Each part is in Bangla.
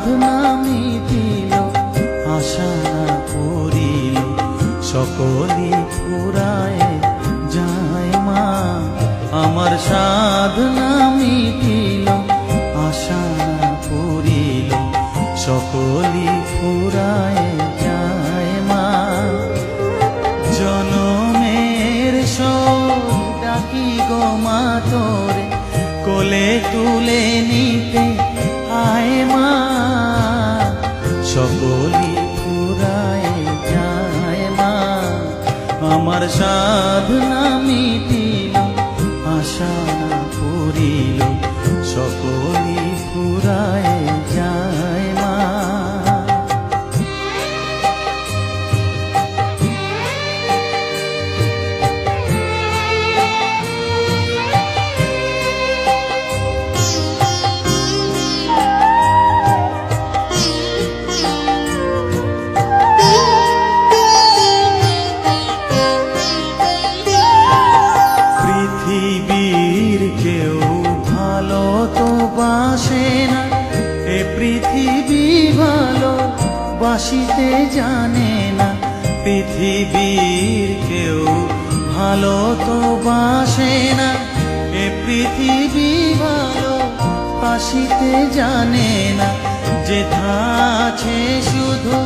সাধনা মিটিল, আশা না পুরিল, সকলই ফুরায় যায় মা। আমার সাধনা মিটিল, আশা না পুরিল, সকলই ফুরায় যায় মা। জনমের শোক ডাকি গো মা তোরে, কোলে তুলে নিতে আয় মা। সকলই ফুরায় যায় মা। আমার সাধনা মিটিল, আশা না পুরিল, সকলই ফুরায় যায় মা। পৃথিবীর কেউ ভালো তো বাসে না, এ পৃথিবী ভালো বাসিতে জানে না। পৃথিবীর কেউ ভালো তো বাসে না, এ পৃথিবী ভালো বাসিতে জানে না। যেথা আছে শুধু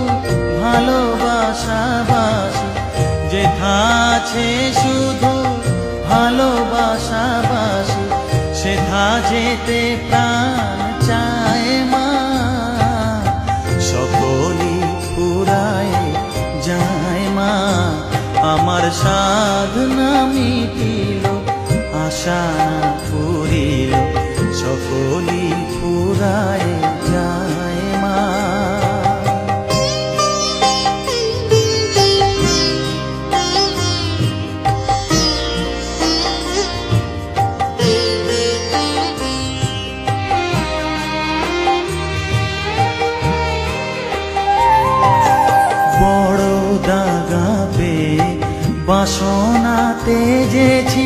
ভালোবাসা বাসি, যেথা আছে শুধু ভালোবাসা বাসি, সেথা যেতে প্রাণ চায় মা। সকলই ফুরায় যায় মা। আমার সাধনা মিটিল, আশা না পুরিল, সকলই ফুরায় যায় মা। বড় দাগা পেয়ে বাসনা তেজেছি,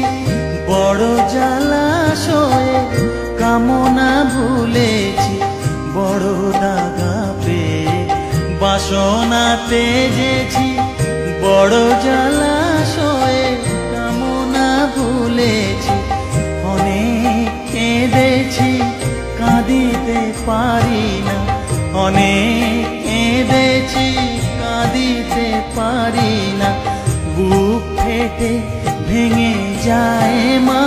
বড় জলাশয়ে কামনা ভুলেছি। বড় দাগা পেয়ে বাসনা তেজেছি, বড় জলাশয়ে কামনা ভুলেছি। অনেক কেঁদেছি, কাঁদিতে পারি না, অনেক কেঁদেছি, কাঁদিতে পারি না। বুক ফেটে ভেঙে যায় মা।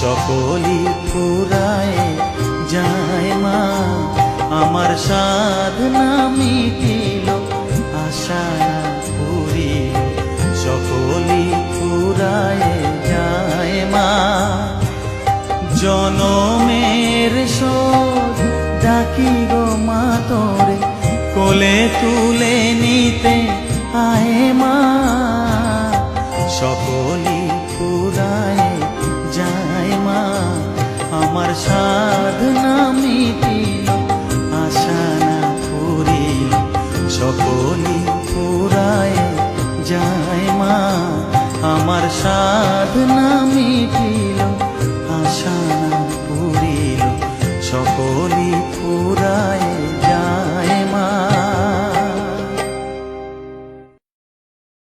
সকলই ফুরায় যায় মা। আমার সাধনা মিটিল, আশা না পুরিল, সকলই ফুরায় যায় মা। জনমের শোধ ডাকি গো মা তোরে, কোলে তুলে নিতে আয় মা। সকল